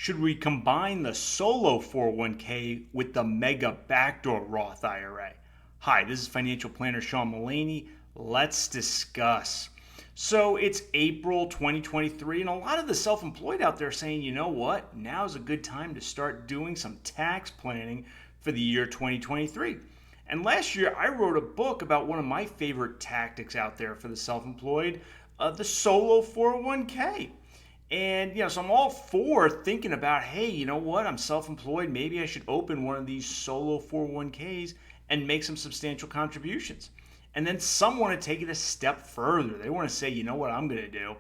Should we combine the solo 401k with the Mega Backdoor Roth IRA? Hi, this is financial planner Sean Mullaney. Let's discuss. So it's April 2023, and a lot of the self-employed out there saying, you know what, now's a good time to start doing some tax planning for the year 2023. And last year, I wrote a book about one of my favorite tactics out there for the self-employed, the solo 401k. And, so I'm all for thinking about, hey, you know what? I'm self-employed. Maybe I should open one of these solo 401ks and make some substantial contributions. And then some want to take it a step further. They want to say, you know what I'm going to do?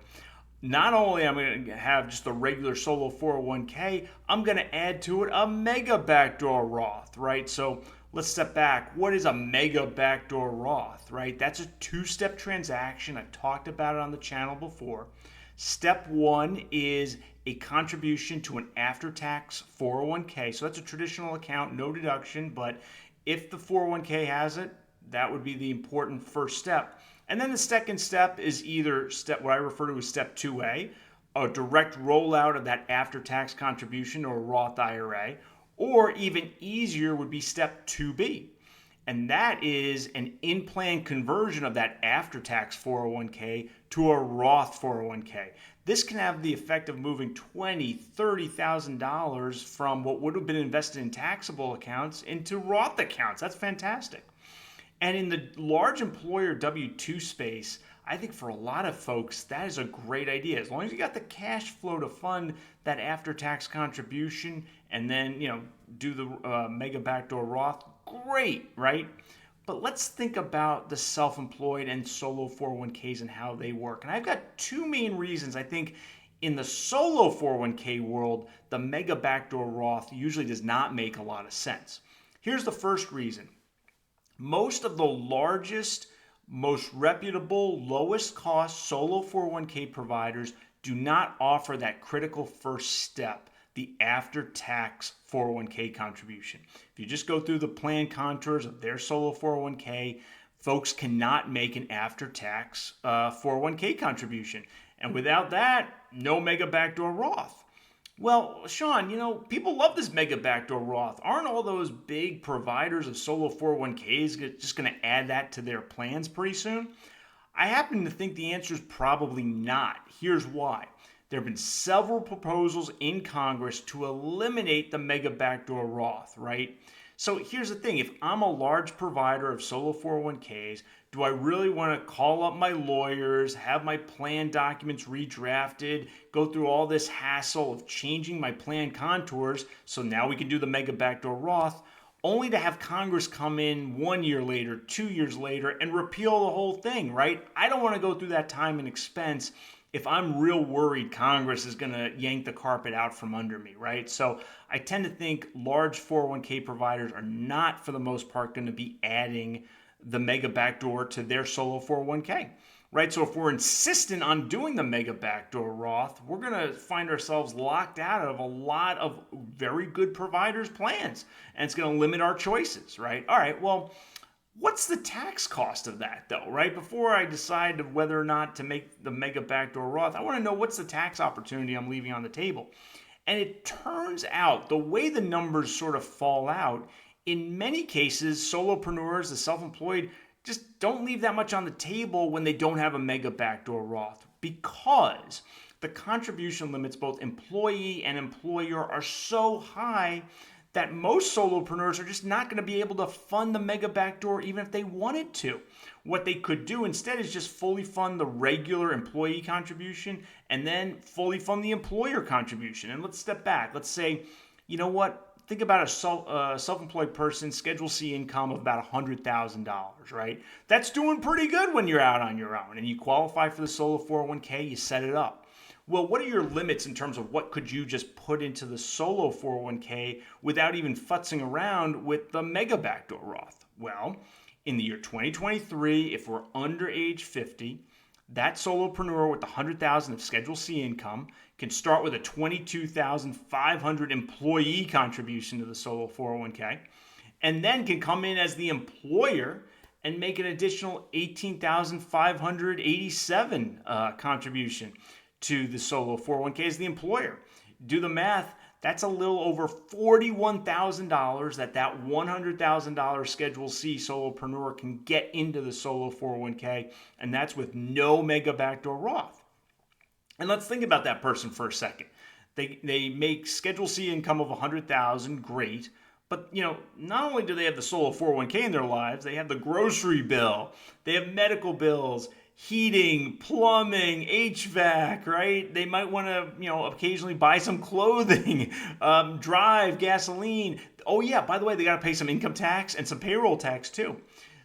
Not only am I going to have just a regular solo 401k, I'm going to add to it a Mega Backdoor Roth, right? So let's step back. What is a Mega Backdoor Roth, right? That's a two-step transaction. I've talked about it on the channel before. Step one is a contribution to an after-tax 401k. So that's a traditional account, no deduction, but if the 401k has it, that would be the important first step. And then the second step is either what I refer to as step 2A, a direct rollout of that after-tax contribution or a Roth IRA, or even easier would be step 2B. And that is an in-plan conversion of that after-tax 401k to a Roth 401k. This can have the effect of moving $20,000, $30,000 from what would have been invested in taxable accounts into Roth accounts. That's fantastic. And in the large employer W-2 space, I think for a lot of folks, that is a great idea. As long as you got the cash flow to fund that after-tax contribution and then, do the Mega Backdoor Roth, great, right? But let's think about the self-employed and solo 401ks and how they work. And I've got two main reasons I think in the solo 401k world, the Mega Backdoor Roth usually does not make a lot of sense. Here's the first reason. Most of the largest, most reputable, lowest cost solo 401k providers do not offer that critical first step, the after-tax 401k contribution. If you just go through the plan contours of their solo 401k, folks cannot make an after-tax 401k contribution. And without that, no Mega Backdoor Roth. Well, Sean, people love this Mega Backdoor Roth. Aren't all those big providers of solo 401ks just going to add that to their plans pretty soon? I happen to think the answer is probably not. Here's why. There have been several proposals in Congress to eliminate the Mega Backdoor Roth, right? So here's the thing. If I'm a large provider of solo 401ks, do I really want to call up my lawyers, have my plan documents redrafted, go through all this hassle of changing my plan contours so now we can do the Mega Backdoor Roth, only to have Congress come in 1 year later, 2 years later, and repeal the whole thing, right? I don't want to go through that time and expense if I'm real worried Congress is going to yank the carpet out from under me, right? So I tend to think large 401k providers are not, for the most part, going to be adding the Mega Backdoor to their solo 401k, right? So if we're insistent on doing the Mega Backdoor Roth, we're going to find ourselves locked out of a lot of very good providers' plans, and it's going to limit our choices, right? All right, well, what's the tax cost of that, though, right? Before I decide whether or not to make the Mega Backdoor Roth, I want to know what's the tax opportunity I'm leaving on the table. And it turns out the way the numbers sort of fall out, in many cases, solopreneurs, the self-employed, just don't leave that much on the table when they don't have a Mega Backdoor Roth because the contribution limits, both employee and employer, are so high that most solopreneurs are just not going to be able to fund the Mega Backdoor even if they wanted to. What they could do instead is just fully fund the regular employee contribution and then fully fund the employer contribution. And let's step back. Let's say, you know what? Think about a self-employed person, Schedule C income of about $100,000, right? That's doing pretty good when you're out on your own and you qualify for the solo 401k, you set it up. Well, what are your limits in terms of what could you just put into the solo 401k without even futzing around with the Mega Backdoor Roth? Well, in the year 2023, if we're under age 50, that solopreneur with the $100,000 of Schedule C income can start with a $22,500 employee contribution to the solo 401k, and then can come in as the employer and make an additional $18,587 contribution to the solo 401k as the employer. Do the math. That's a little over $41,000 that $100,000 Schedule C solopreneur can get into the solo 401k, and that's with no Mega Backdoor Roth. And let's think about that person for a second. They make Schedule C income of $100,000, great. But, not only do they have the solo 401k in their lives, they have the grocery bill, they have medical bills, heating, plumbing, HVAC, right? They might want to, occasionally buy some clothing, drive, gasoline. Oh yeah, by the way, they got to pay some income tax and some payroll tax too.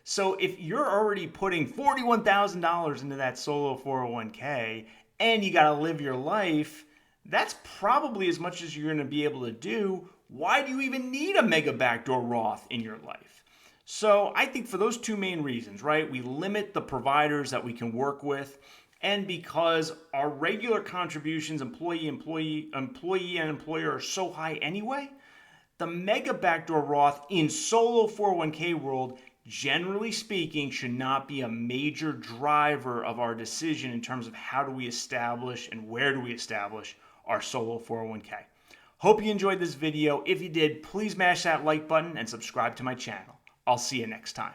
So if you're already putting $41,000 into that solo 401k and you got to live your life, that's probably as much as you're going to be able to do. Why do you even need a Mega Backdoor Roth in your life? So I think for those two main reasons, right? We limit the providers that we can work with, and because our regular contributions, employee, and employer are so high anyway, the Mega Backdoor Roth in solo 401k world, generally speaking, should not be a major driver of our decision in terms of how do we establish and where do we establish our solo 401k. Hope you enjoyed this video. If you did, please mash that like button and subscribe to my channel. I'll see you next time.